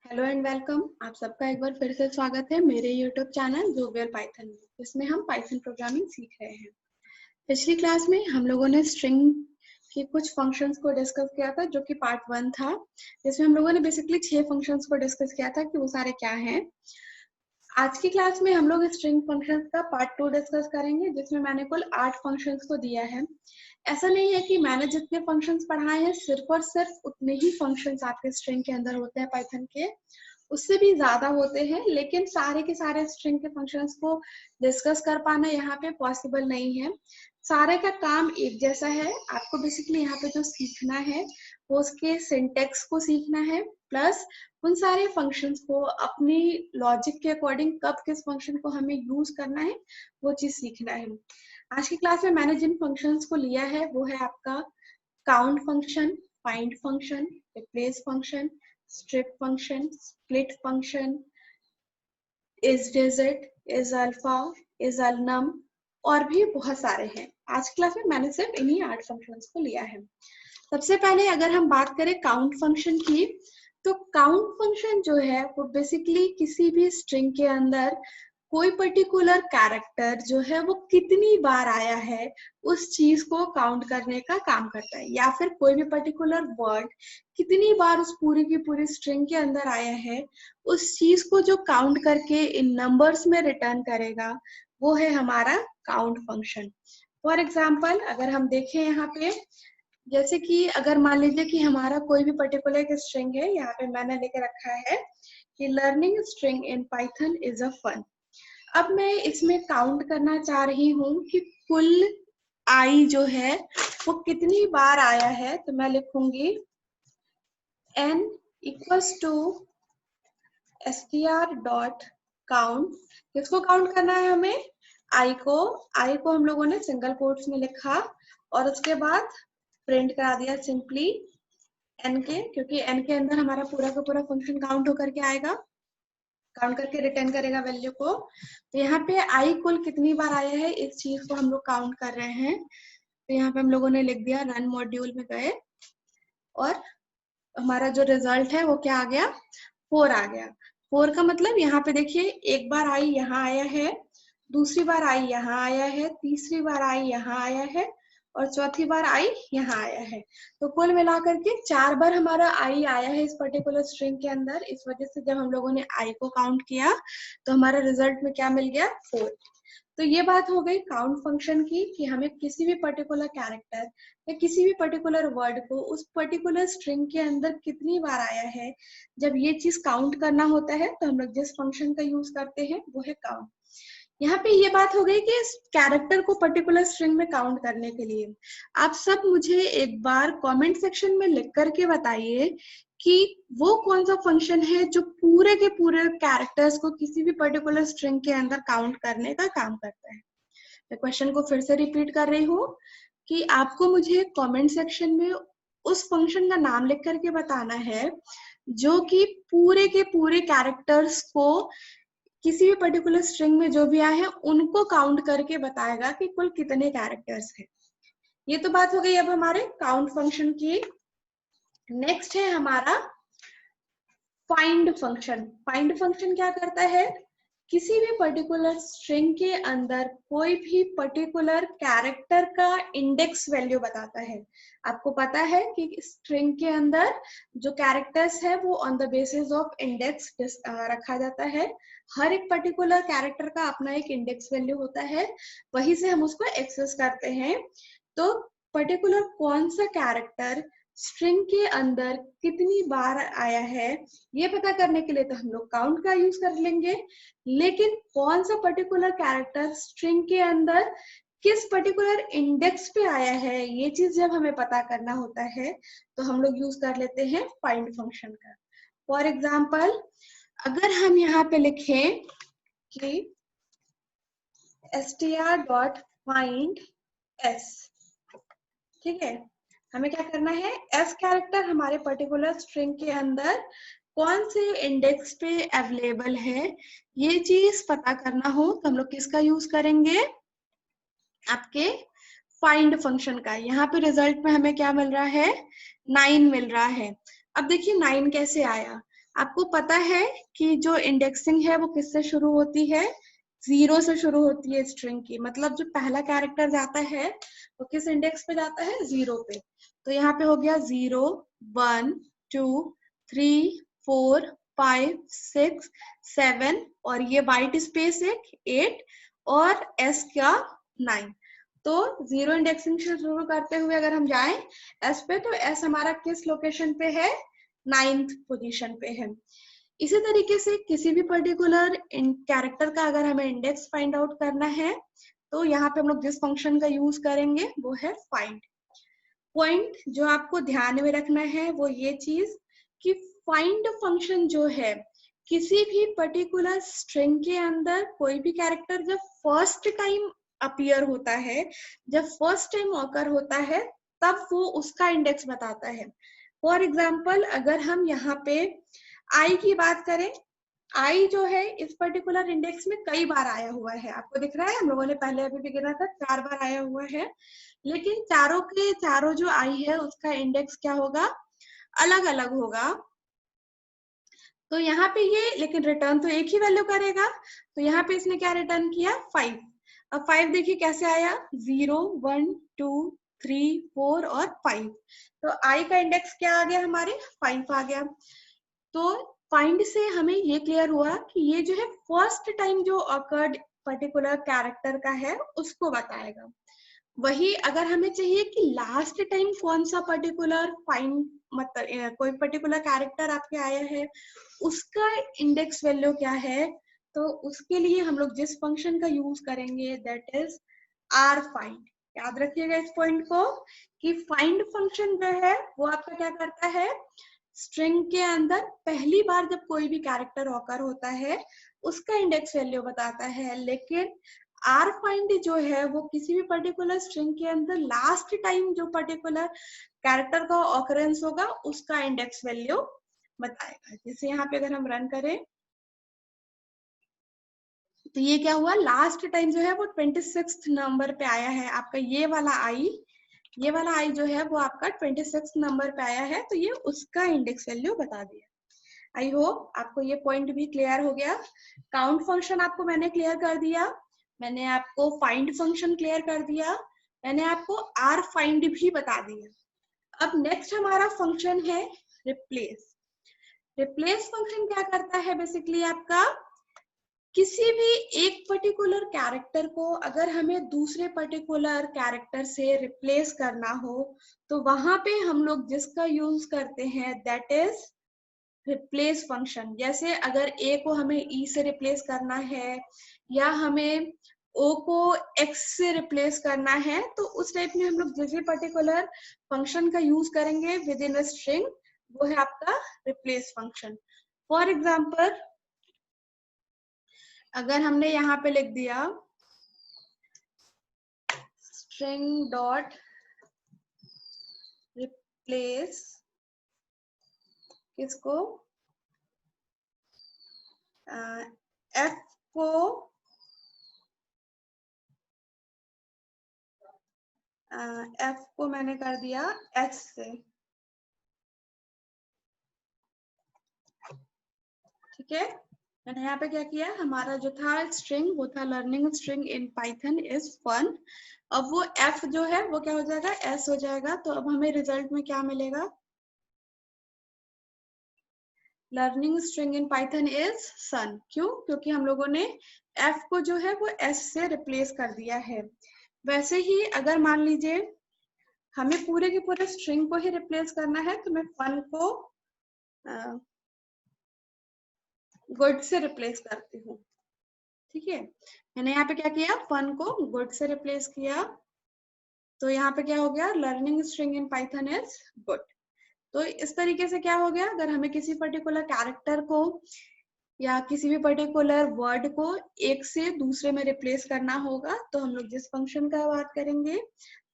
Hello and welcome. आप सबका एक बार फिर से स्वागत है मेरे यूट्यूब चैनल जोवियल पाइथन में, जिसमें हम पाइथन प्रोग्रामिंग सीख रहे हैं। पिछली क्लास में हम लोगों ने स्ट्रिंग के कुछ फंक्शंस को डिस्कस किया था, जो कि पार्ट 1 था, जिसमें हम लोगों ने बेसिकली 6 फंक्शंस को डिस्कस किया था कि वो सारे क्या हैं। आज की क्लास में हम लोग स्ट्रिंग फंक्शंस का पार्ट 2 डिस्कस करेंगे, जिसमें मैंने कुल 8 फंक्शंस को दिया है। ऐसा नहीं है कि मैंने जितने फंक्शंस पढ़ाए हैं सिर्फ और सिर्फ उतने ही फंक्शंस आपके स्ट्रिंग के अंदर होते हैं पाइथन के, उससे भी ज्यादा होते हैं, लेकिन सारे के सारे स्ट्रिंग के फंक्शंस को डिस्कस कर पाना यहाँ पे पॉसिबल नहीं है। सारे का काम एक जैसा है। आपको बेसिकली यहाँ पे जो सीखना है वो उसके सिंटेक्स को सीखना है, प्लस उन सारे फंक्शंस को अपनी लॉजिक के अकॉर्डिंग कब किस फंक्शन को हमें यूज करना है वो चीज सीखना है। आज की क्लास में मैंने जिन फंक्शंस को लिया है वो है आपका count function, find function, replace function, strip function, split function, isDigit, isAlpha, isAlnum और भी बहुत सारे हैं। आज क्लास में मैंने सिर्फ इन्हीं 8 फंक्शंस को लिया है। सबसे पहले अगर हम बात करें काउंट फंक्शन की, तो काउंट फंक्शन जो है वो बेसिकली किसी भी स्ट्रिंग के अंदर कोई पर्टिकुलर कैरेक्टर जो है वो कितनी बार आया है उस चीज को काउंट करने का काम करता है, या फिर कोई भी पर्टिकुलर वर्ड कितनी बार उस पूरी की पूरी स्ट्रिंग के अंदर आया है उस चीज को जो काउंट करके इन नंबर्स में रिटर्न करेगा वो है हमारा काउंट फंक्शन। फॉर एग्जाम्पल अगर हम देखें यहाँ पे, जैसे कि अगर मान लीजिए कि हमारा कोई भी पर्टिकुलर एक स्ट्रिंग है, यहाँ पे मैंने लेके रखा है कि learning string in Python is a fun. अब मैं इसमें काउंट करना चाह रही हूँ कि कुल आई जो है वो कितनी बार आया है, तो मैं लिखूंगी n equals to str dot count. किसको काउंट करना है हमें? आई को हम लोगों ने सिंगल कोट्स में लिखा और उसके बाद प्रिंट करा दिया सिंपली n के, क्योंकि n के अंदर हमारा पूरा का पूरा फंक्शन काउंट होकर के आएगा, काउंट करके रिटर्न करेगा वैल्यू को। तो यहाँ पे आई कुल कितनी बार आया है इस चीज को हम लोग काउंट कर रहे हैं। तो यहाँ पे हम लोगों ने लिख दिया, रन मॉड्यूल में गए और हमारा जो रिजल्ट है वो क्या आ गया? 4 आ गया। 4 का मतलब यहाँ पे देखिए, एक बार आई यहाँ आया है, दूसरी बार आई यहाँ आया है, तीसरी बार आई यहाँ आया है और चौथी बार आई यहाँ आया है। तो कुल मिलाकर के 4 बार हमारा आई आया है इस पर्टिकुलर स्ट्रिंग के अंदर। इस वजह से जब हम लोगों ने आई को काउंट किया तो हमारा रिजल्ट में क्या मिल गया? 4। तो ये बात हो गई काउंट फंक्शन की, कि हमें किसी भी पर्टिकुलर कैरेक्टर या किसी भी पर्टिकुलर वर्ड को उस पर्टिकुलर स्ट्रिंग के अंदर कितनी बार आया है, जब ये चीज काउंट करना होता है तो हम लोग जिस फंक्शन का यूज करते हैं वो है काउंट। यहाँ पे ये बात हो गई कि इस कैरेक्टर को पर्टिकुलर स्ट्रिंग में काउंट करने के लिए आप सब मुझे एक बार कमेंट सेक्शन में लिख करके बताइए कि वो कौन सा फंक्शन है जो पूरे के पूरे कैरेक्टर्स को किसी भी पर्टिकुलर स्ट्रिंग के अंदर काउंट करने का काम करता है। मैं क्वेश्चन को फिर से रिपीट कर रही हूँ कि आपको मुझे कमेंट सेक्शन में उस फंक्शन का नाम लिख करके बताना है जो कि पूरे के पूरे कैरेक्टर्स को किसी भी पर्टिकुलर स्ट्रिंग में जो भी आए हैं उनको काउंट करके बताएगा कि कुल कितने कैरेक्टर्स हैं। ये तो बात हो गई अब हमारे काउंट फंक्शन की। नेक्स्ट है हमारा फाइंड फंक्शन। फाइंड फंक्शन क्या करता है? किसी भी पर्टिकुलर स्ट्रिंग के अंदर कोई भी पर्टिकुलर कैरेक्टर का इंडेक्स वैल्यू बताता है। आपको पता है कि स्ट्रिंग के अंदर जो कैरेक्टर्स है वो on the basis of index रखा जाता है। हर एक पर्टिकुलर कैरेक्टर का अपना एक इंडेक्स वैल्यू होता है, वहीं से हम उसको एक्सेस करते हैं। तो पर्टिकुलर कौन सा कैरेक्टर स्ट्रिंग के अंदर कितनी बार आया है ये पता करने के लिए तो हम लोग काउंट का यूज कर लेंगे, लेकिन कौन सा पर्टिकुलर कैरेक्टर स्ट्रिंग के अंदर किस पर्टिकुलर इंडेक्स पे आया है ये चीज जब हमें पता करना होता है तो हम लोग यूज कर लेते हैं फाइंड फंक्शन का। फॉर एग्जाम्पल अगर हम यहाँ पे लिखें कि str.find s, ठीक है, हमें क्या करना है? s कैरेक्टर हमारे पर्टिकुलर स्ट्रिंग के अंदर कौन से इंडेक्स पे अवेलेबल है ये चीज पता करना हो तो हम लोग किसका यूज करेंगे? आपके फाइंड फंक्शन का। यहाँ पे रिजल्ट में हमें क्या मिल रहा है? 9 मिल रहा है। अब देखिए 9 कैसे आया? आपको पता है कि जो इंडेक्सिंग है वो किससे शुरू होती है, 0 से शुरू होती है स्ट्रिंग की, मतलब जो पहला कैरेक्टर जाता है वो किस इंडेक्स पे जाता है, 0 पे। तो यहाँ पे हो गया 0 1 2 3 4 5 6 7 और ये वाइट स्पेस एक 8 और एस का 9। तो 0 इंडेक्सिंग से शुरू करते हुए अगर हम जाएं एस पे, तो एस हमारा किस लोकेशन पे है, 9th पोजीशन पे है। इसी तरीके से किसी भी पर्टिकुलर कैरेक्टर का अगर हमें इंडेक्स फाइंड आउट करना है तो यहाँ पे हम लोग जिस फंक्शन का यूज करेंगे वो है फाइंड। पॉइंट जो आपको ध्यान में रखना है वो ये चीज कि फाइंड फंक्शन जो है किसी भी पर्टिकुलर स्ट्रिंग के अंदर कोई भी कैरेक्टर जब फर्स्ट टाइम अपीयर होता है, जब फर्स्ट टाइम ऑकर होता है, तब वो उसका इंडेक्स बताता है। फॉर एग्जाम्पल अगर हम यहाँ पे आई की बात करें, आई जो है इस पर्टिकुलर इंडेक्स में कई बार आया हुआ है, आपको दिख रहा है, हम लोगों ने पहले अभी भी गिना था 4 बार आया हुआ है, लेकिन चारों के चारों जो आई है उसका इंडेक्स क्या होगा, अलग अलग होगा। तो यहाँ पे ये लेकिन रिटर्न तो एक ही वैल्यू करेगा, तो यहाँ पे इसने क्या रिटर्न किया, 5। अब 5 देखिए कैसे आया, 0 1 2 3 4 और 5। तो आई का इंडेक्स क्या आ गया, हमारे 5 आ गया। तो फाइंड से हमें ये क्लियर हुआ कि ये जो है फर्स्ट टाइम जो ऑकर्ड पर्टिकुलर कैरेक्टर का है उसको बताएगा। वही अगर हमें चाहिए कि लास्ट टाइम कौन सा पर्टिकुलर फाइंड, मतलब कोई पर्टिकुलर कैरेक्टर आपके आया है उसका इंडेक्स वैल्यू क्या है, तो उसके लिए हम लोग जिस फंक्शन का यूज करेंगे दैट इज आर फाइंड। याद रखिएगा इस पॉइंट को कि फाइंड फंक्शन जो है वो आपका क्या करता है, स्ट्रिंग के अंदर पहली बार जब कोई भी कैरेक्टर ऑकर होता है उसका इंडेक्स वैल्यू बताता है, लेकिन आर फाइंड जो है वो किसी भी पर्टिकुलर स्ट्रिंग के अंदर लास्ट टाइम जो पर्टिकुलर कैरेक्टर का ऑकरेंस होगा उसका इंडेक्स वैल्यू बताएगा। जैसे यहाँ पे अगर हम रन करें तो ये क्या हुआ, लास्ट टाइम जो है वो 26 नंबर पे आया है आपका, ये वाला आई जो है वो आपका 26 नंबर पे आया है, तो ये उसका इंडेक्स वैल्यू बता दिया। आई होप आपको ये पॉइंट भी क्लियर हो गया। काउंट फंक्शन आपको मैंने क्लियर कर दिया, मैंने आपको फाइंड फंक्शन क्लियर कर दिया, मैंने आपको आर फाइंड भी बता दिया। अब नेक्स्ट हमारा फंक्शन है रिप्लेस। रिप्लेस फंक्शन क्या करता है, बेसिकली आपका किसी भी एक पर्टिकुलर कैरेक्टर को अगर हमें दूसरे पर्टिकुलर कैरेक्टर से रिप्लेस करना हो तो वहां पे हम लोग जिसका यूज करते हैं दैट इज रिप्लेस फंक्शन। जैसे अगर ए को हमें ई से रिप्लेस करना है या हमें ओ को एक्स से रिप्लेस करना है, तो उस टाइप में हम लोग जिस भी पर्टिकुलर फंक्शन का यूज करेंगे विद इन अ स्ट्रिंग वो है आपका रिप्लेस फंक्शन। फॉर एग्जाम्पल अगर हमने यहाँ पे लिख दिया स्ट्रिंग डॉट रिप्लेस किसको, एफ को एफ को मैंने कर दिया एस से, ठीक है। मैंने यहाँ पे क्या किया, हमारा जो था स्ट्रिंग वो था learning string in Python is fun. अब वो एफ जो है वो क्या हो जाएगा, एस हो जाएगा। तो अब हमें रिजल्ट में क्या मिलेगा, learning string in Python is सन। क्यों, क्योंकि हम लोगों ने एफ को जो है वो एस से रिप्लेस कर दिया है। वैसे ही अगर मान लीजिए हमें पूरे के पूरे स्ट्रिंग को ही रिप्लेस करना है तो मैं फन को गुड से रिप्लेस करती हूँ, ठीक है। मैंने यहाँ पे क्या किया, फन को गुड से रिप्लेस किया, तो यहाँ पे क्या हो गया, learning string in Python is good. तो इस तरीके से क्या हो गया, अगर हमें किसी पर्टिकुलर कैरेक्टर को या किसी भी पर्टिकुलर वर्ड को एक से दूसरे में रिप्लेस करना होगा तो हम लोग जिस फंक्शन का बात करेंगे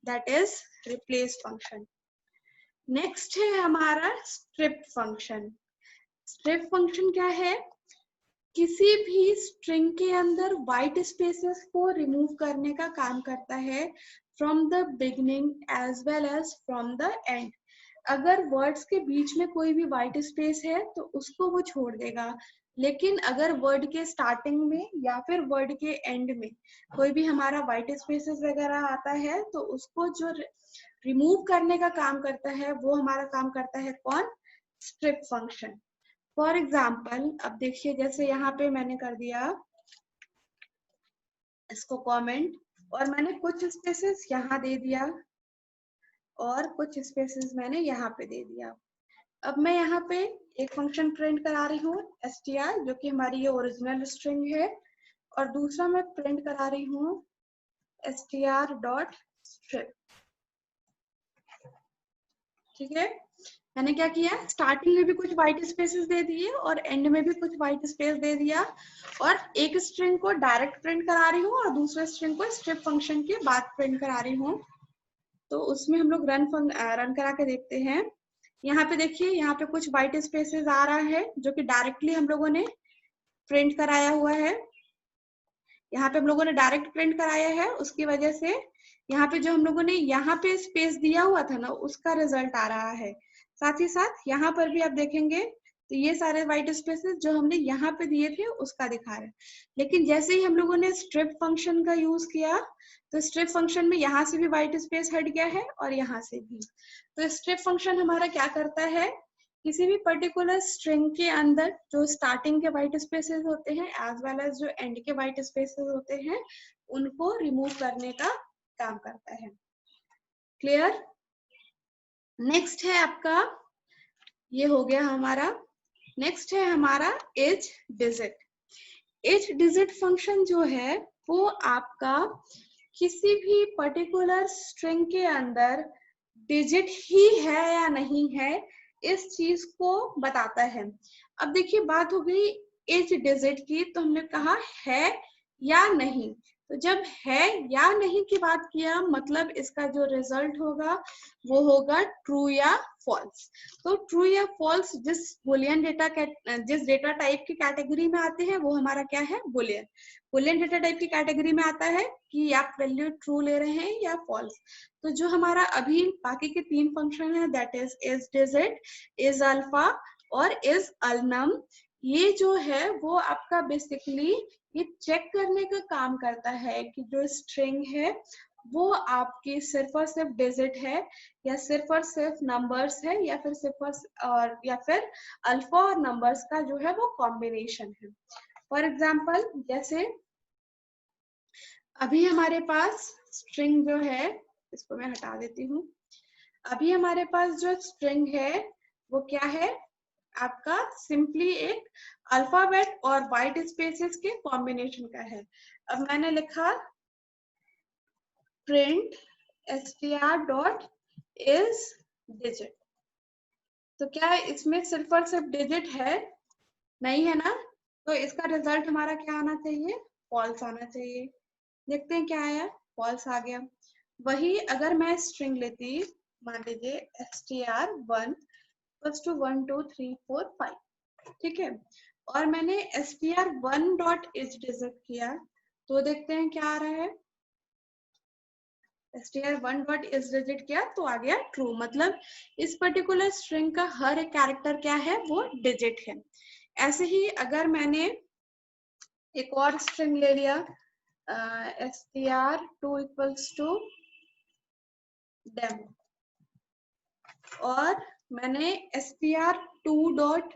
that is replace function. Next है हमारा स्ट्रिप फंक्शन। स्ट्रिप फंक्शन क्या है, किसी भी स्ट्रिंग के अंदर व्हाइट स्पेसेस को रिमूव करने का काम करता है from the beginning as well as from the end. अगर वर्ड्स के बीच में कोई भी व्हाइट स्पेस है तो उसको वो छोड़ देगा, लेकिन अगर वर्ड के स्टार्टिंग में या फिर वर्ड के एंड में कोई भी हमारा व्हाइट स्पेसेस वगैरह आता है तो उसको जो रिमूव करने का काम करता है वो हमारा काम करता है कौन? Strip function. फॉर एग्जाम्पल अब देखिए, जैसे यहाँ पे मैंने कर दिया इसको कमेंट, और मैंने कुछ स्पेसेस यहाँ दे दिया और कुछ स्पेसेस मैंने यहाँ पे दे दिया। अब मैं यहाँ पे एक फंक्शन प्रिंट करा रही हूँ str, जो कि हमारी ये ओरिजिनल स्ट्रिंग है, और दूसरा मैं प्रिंट करा रही हूँ str.strip। ठीक है, मैंने क्या किया, स्टार्टिंग में भी कुछ व्हाइट स्पेसेस दे दिए और एंड में भी कुछ व्हाइट स्पेस दे दिया, और एक स्ट्रिंग को डायरेक्ट प्रिंट करा रही हूँ और दूसरे स्ट्रिंग को स्ट्रिप फंक्शन के बाद प्रिंट करा रही हूँ। तो उसमें हम लोग रन करा के देखते हैं। यहाँ पे देखिए, यहाँ पे कुछ व्हाइट स्पेसेस आ रहा है जो कि डायरेक्टली हम लोगों ने प्रिंट कराया हुआ है। यहाँ पे हम लोगों ने डायरेक्ट प्रिंट कराया है, उसकी वजह से यहाँ पे जो हम लोगों ने यहाँ पे स्पेस दिया हुआ था ना, उसका रिजल्ट आ रहा है। साथ ही साथ यहाँ पर भी आप देखेंगे तो ये सारे व्हाइट स्पेसेस जो हमने यहाँ पे दिए थे उसका दिखा रहे हैं। लेकिन जैसे ही हम लोगों ने स्ट्रिप फंक्शन का यूज किया तो स्ट्रिप फंक्शन में यहाँ से भी व्हाइट स्पेस हट गया है और यहाँ से भी। तो स्ट्रिप फंक्शन हमारा क्या करता है, किसी भी पर्टिकुलर स्ट्रिंग के अंदर जो स्टार्टिंग के व्हाइट स्पेसेस होते हैं एज वेल एज जो एंड के व्हाइट स्पेसेस होते हैं उनको रिमूव करने का काम करता है। क्लियर? नेक्स्ट है आपका, ये हो गया हमारा, नेक्स्ट है हमारा is digit. Is digit function जो है वो आपका किसी भी पर्टिकुलर स्ट्रिंग के अंदर डिजिट ही है या नहीं है इस चीज को बताता है। अब देखिए, बात हो गई एज डिजिट की, तो हमने कहा है या नहीं। तो जब है या नहीं की बात किया, मतलब इसका जो रिजल्ट होगा वो होगा ट्रू या फॉल्स। तो ट्रू या फॉल्स जिस बुलियन डेटा जिस डेटा टाइप की कैटेगरी में आते हैं वो हमारा क्या है, बुलियन। बुलियन डेटा टाइप की कैटेगरी में आता है कि आप वैल्यू ट्रू ले रहे हैं या फॉल्स। तो जो हमारा अभी बाकी के तीन फंक्शन है, that is digit, is alpha और इज अलनम, ये जो है वो आपका बेसिकली ये चेक करने का काम करता है कि जो स्ट्रिंग है वो आपकी सिर्फ और सिर्फ डिजिट है या सिर्फ और सिर्फ नंबर्स है या फिर सिर्फ और या फिर अल्फा और नंबर्स का जो है वो कॉम्बिनेशन है। फॉर एग्जाम्पल, जैसे अभी हमारे पास स्ट्रिंग जो है, इसको मैं हटा देती हूँ। अभी हमारे पास जो स्ट्रिंग है वो क्या है, आपका सिंपली एक अल्फाबेट और व्हाइट स्पेसेस के कॉम्बिनेशन का है। अब मैंने लिखा print str dot is digit, तो क्या इसमें सिर्फ और सिर्फ डिजिट है? नहीं है ना, तो इसका रिजल्ट हमारा क्या आना चाहिए, फॉल्स आना चाहिए। देखते हैं क्या आया, फॉल्स आ गया। वही अगर मैं स्ट्रिंग लेती, मान लीजिए str1 = 1 2 3 4 5, ठीक है, और मैंने str1 डॉट इज डिजिट किया, तो देखते हैं क्या आ रहा है। str1 डॉट इज डिजिट किया तो आ गया ट्रू, मतलब इस पर्टिकुलर स्ट्रिंग का हर एक कैरेक्टर क्या है, वो डिजिट है। ऐसे ही अगर मैंने एक और स्ट्रिंग ले लिया, str2 = डेमो, और मैंने str2 डॉट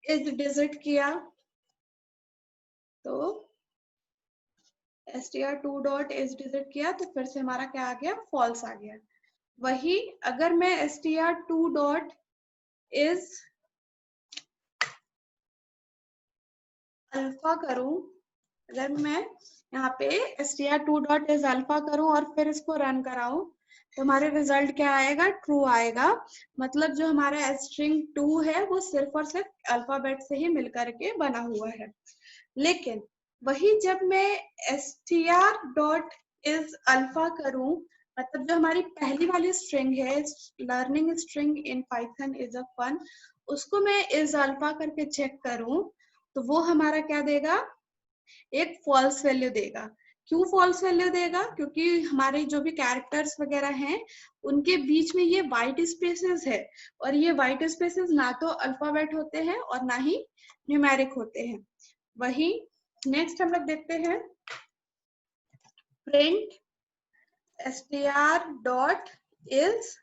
इज डिजिट किया, तो str2 डॉट इज डिजिट किया तो फिर से हमारा क्या आ गया, फॉल्स आ गया। वही अगर मैं str2 डॉट इज अल्फा करूं, अगर मैं यहाँ पे str2 डॉट इज अल्फा करूं और फिर इसको रन कराऊं तो हमारे रिजल्ट क्या आएगा, ट्रू आएगा। मतलब जो हमारा स्ट्रिंग 2 है वो सिर्फ और सिर्फ अल्फाबेट से ही मिलकर के बना हुआ है। लेकिन वही जब मैं str डॉट इज अल्फा करूं, मतलब जो हमारी पहली वाली स्ट्रिंग है, learning string in Python is a fun, उसको मैं इज अल्फा करके चेक करूं तो वो हमारा क्या देगा, एक फॉल्स वैल्यू देगा। क्यों फॉल्स वैल्यू देगा? क्योंकि हमारे जो भी कैरेक्टर्स वगैरह हैं उनके बीच में ये वाइट स्पेसेस है, और ये वाइट स्पेसेस ना तो अल्फाबेट होते हैं और ना ही न्यूमेरिक होते हैं। वही नेक्स्ट हम लोग देखते हैं, print str dot is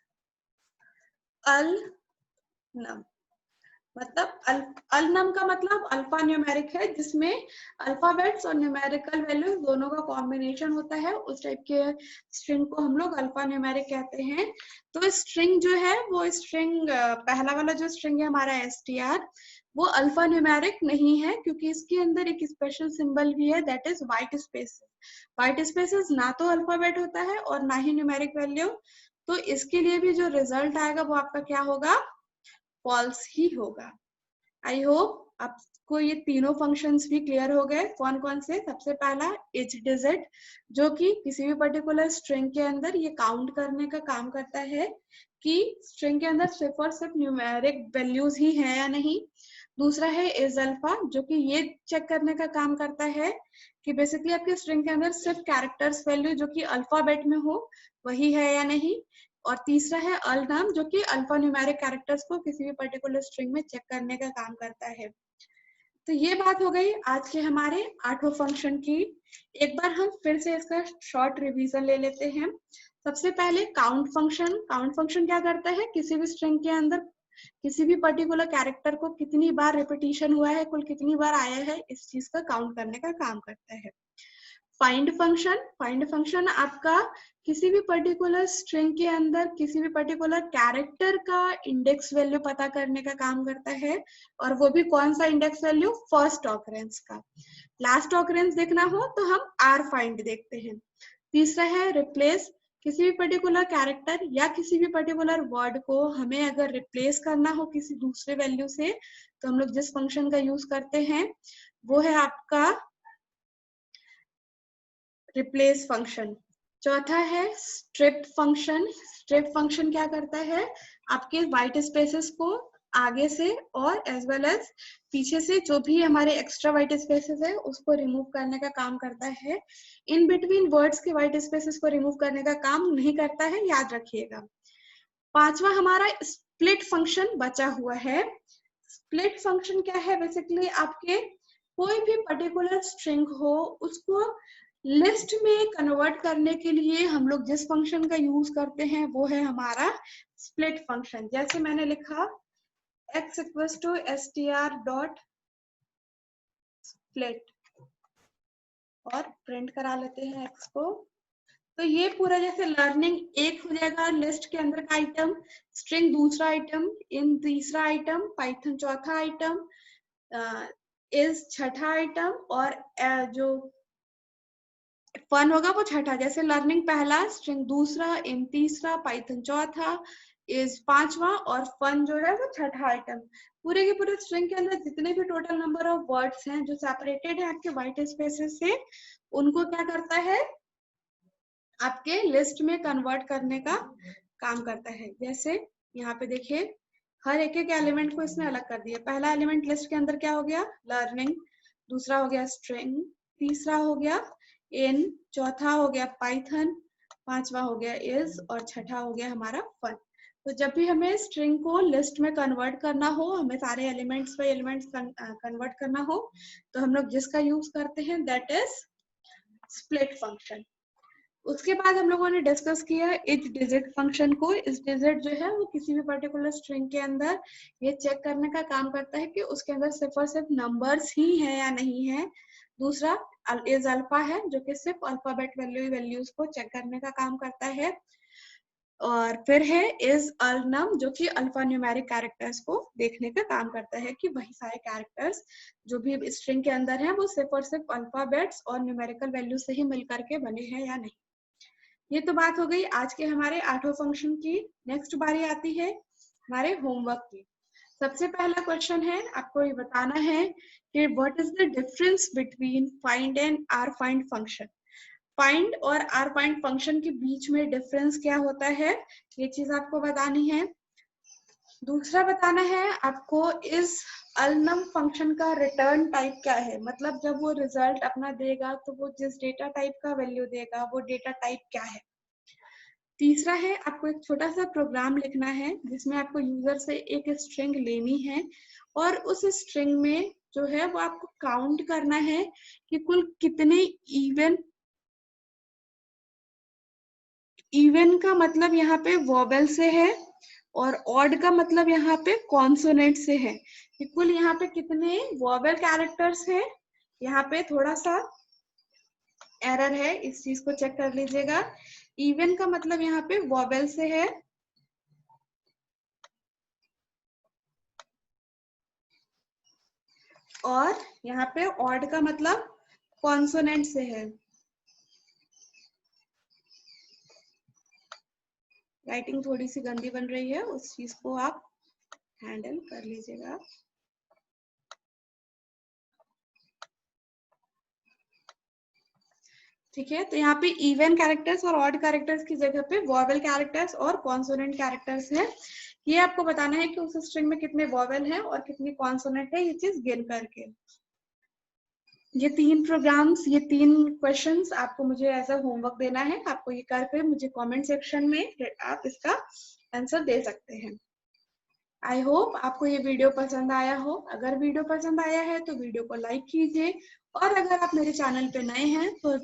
all नम। मतलब अल नम का मतलब अल्फा न्यूमेरिक है, जिसमें अल्फाबेट्स और न्यूमेरिकल वैल्यूज दोनों का कॉम्बिनेशन होता है। उस टाइप के स्ट्रिंग को हम लोग अल्फा न्यूमेरिक कहते हैं। तो स्ट्रिंग जो है वो स्ट्रिंग, पहला वाला जो स्ट्रिंग है हमारा str, वो अल्फा न्यूमेरिक नहीं है, क्योंकि इसके अंदर एक स्पेशल सिंबल भी है, that is white spaces. White spaces ना तो अल्फाबेट होता है और ना ही न्यूमेरिक वैल्यू, तो इसके लिए भी जो रिजल्ट आएगा वो आपका क्या होगा? फॉल्स ही होगा। आई होप आपको ये तीनों फंक्शंस भी क्लियर हो गए। कौन कौन से? सबसे पहला इच डिजिट, जो कि किसी भी पर्टिकुलर स्ट्रिंग के अंदर ये काउंट करने का काम करता है कि स्ट्रिंग के अंदर सिर्फ और सिर्फ न्यूमेरिक वैल्यूज ही है या नहीं। दूसरा है इज अल्फा, जो कि ये चेक करने का काम करता है कि बेसिकली आपके स्ट्रिंग के अंदर सिर्फ कैरेक्टर्स वैल्यू जो कि अल्फाबेट में हो वही है या नहीं। और तीसरा है अल नम, जो कि अल्फा न्यूमेरिक कैरेक्टर्स को किसी भी पर्टिकुलर स्ट्रिंग में चेक करने का काम करता है। तो ये बात हो गई आज के हमारे 8 फंक्शन की। एक बार हम फिर से इसका शॉर्ट रिवीजन ले लेते हैं। सबसे पहले काउंट फंक्शन। काउंट फंक्शन क्या करता है? किसी भी स्ट्रिंग के अंदर किसी भी पर्टिकुलर कैरेक्टर को कितनी बार रिपीटिशन हुआ है, कुल कितनी बार आया है, इस चीज का काउंट करने का काम करता है। Find function. फाइंड फंक्शन आपका किसी भी पर्टिकुलर स्ट्रिंग के अंदर किसी भी पर्टिकुलर कैरेक्टर का इंडेक्स वैल्यू पता करने का काम करता है, और वो भी कौन सा इंडेक्स वैल्यू? फर्स्ट ऑकरेंस का। लास्ट ऑकरेंस देखना हो तो हम आर फाइंड देखते हैं। तीसरा है रिप्लेस। किसी भी पर्टिकुलर कैरेक्टर या किसी भी पर्टिकुलर वर्ड को हमें अगर रिप्लेस करना हो किसी दूसरे वैल्यू से, तो हम लोग जिस फंक्शन का यूज करते हैं वो है आपका रिप्लेस फंक्शन। चौथा है स्ट्रिप फंक्शन। स्ट्रिप फंक्शन क्या करता है? आपके व्हाइट स्पेसेस को आगे से और एज वेल एज पीछे से जो भी हमारे एक्स्ट्रा व्हाइट स्पेसेस है उसको रिमूव करने का काम करता है। इन बिटवीन वर्ड्स के व्हाइट स्पेसेस को रिमूव करने का काम नहीं करता है, याद रखिएगा। पांचवा हमारा स्प्लिट फंक्शन बचा हुआ है। स्प्लिट फंक्शन क्या है? बेसिकली आपके कोई भी पर्टिकुलर स्ट्रिंग हो उसको लिस्ट में कन्वर्ट करने के लिए हम लोग जिस फंक्शन का यूज करते हैं वो है हमारा स्प्लिट फंक्शन। जैसे मैंने लिखा x equals to str dot split, और प्रिंट करा लेते हैं x को। तो ये पूरा जैसे लर्निंग एक हो जाएगा लिस्ट के अंदर का आइटम, स्ट्रिंग दूसरा आइटम, इन तीसरा आइटम, पाइथन चौथा आइटम, इज छठा आइटम, और जो फन होगा वो छठा। जैसे लर्निंग पहला, स्ट्रिंग दूसरा, इन तीसरा, पाइथन चौथा, इज पांचवा, और फन जो है वो छठा आइटम। पूरे के पूरे स्ट्रिंग के अंदर जितने भी टोटल नंबर ऑफ वर्ड्स हैं जो सेपरेटेड है आपके व्हाइट स्पेसेस से, उनको क्या करता है? आपके लिस्ट में कन्वर्ट करने का काम करता है। जैसे यहाँ पे देखिए हर एक एक एलिमेंट को इसने अलग कर दिया। पहला एलिमेंट लिस्ट के अंदर क्या हो गया? लर्निंग। दूसरा हो गया स्ट्रिंग, तीसरा हो गया इन, चौथा हो गया पाइथन, पांचवा हो गया इज, और छठा हो गया हमारा फन। तो जब भी हमें स्ट्रिंग को लिस्ट में कन्वर्ट करना हो, हमें सारे एलिमेंट्स बाय एलिमेंट्स कन्वर्ट करना हो, तो हम लोग जिसका यूज करते हैं दैट इज स्प्लिट फंक्शन। उसके बाद हम लोगों ने डिस्कस किया इच डिजिट फंक्शन को। इस डिजिट जो है वो किसी भी पर्टिकुलर स्ट्रिंग के अंदर ये चेक करने का काम करता है कि उसके अंदर सिर्फ और सिर्फ नंबर्स ही है या नहीं है। दूसरा इज अल्फा है, जो कि सिर्फ अल्फाबेट वैल्यूज को चेक करने का काम करता है। और फिर है इज अल नम, जो कि अल्फा न्यूमेरिक कैरेक्टर्स को देखने का काम करता है कि वही सारे कैरेक्टर्स जो भी स्ट्रिंग के अंदर हैं वो सिर्फ और सिर्फ अल्फाबेट्स और न्यूमेरिकल वैल्यू से ही मिलकर के बने हैं या नहीं। ये तो बात हो गई आज के हमारे 8 फंक्शन की। नेक्स्ट बारी आती है हमारे होमवर्क की। सबसे पहला क्वेश्चन है, आपको ये बताना है कि what is the difference between find and r find function. Find और आर फाइंड फंक्शन के बीच में डिफरेंस क्या होता है, ये चीज आपको बतानी है। दूसरा बताना है आपको इस अलनम फंक्शन का रिटर्न टाइप क्या है, मतलब जब वो रिजल्ट अपना देगा तो वो जिस डेटा टाइप का वैल्यू देगा वो डेटा टाइप क्या है। तीसरा है आपको एक छोटा सा प्रोग्राम लिखना है जिसमें आपको यूजर से एक स्ट्रिंग लेनी है और उस स्ट्रिंग में जो है वो आपको काउंट करना है कि कुल कितने इवन का मतलब यहाँ पे वोवेल से है और ऑड का मतलब यहाँ पे कॉन्सोनेंट से है कि कुल यहाँ पे कितने वोवेल कैरेक्टर्स है। यहाँ पे थोड़ा सा एरर है, इस चीज को चेक कर लीजिएगा। इवन का मतलब यहाँ पे वोवेल से है और यहाँ पे ऑड का मतलब कॉन्सोनेंट से है। राइटिंग थोड़ी सी गंदी बन रही है, उस चीज को आप हैंडल कर लीजिएगा। ठीक है, तो यहाँ पे इवन कैरेक्टर्स और ऑड कैरेक्टर्स की जगह पे वोवेल कैरेक्टर्स और कॉन्सोनेंट कैरेक्टर्स है। ये आपको बताना है कि उस स्ट्रिंग में कितने वोवेल हैं और कितनी कॉन्सोनेंट है, ये चीज गिन करके। ये 3 प्रोग्राम्स, ये 3 क्वेश्चंस आपको मुझे एज अ होमवर्क देना है। आपको ये करके मुझे कमेंट सेक्शन में आप इसका आंसर दे सकते हैं। आई होप आपको ये वीडियो पसंद आया हो। अगर वीडियो पसंद आया है तो वीडियो को लाइक कीजिए और अगर आप मेरे चैनल पे नए हैं तो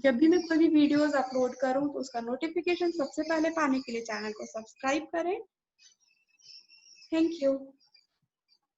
जब भी मैं कोई भी वीडियोस अपलोड करूं तो उसका नोटिफिकेशन सबसे पहले पाने के लिए चैनल को सब्सक्राइब करें। Thank you.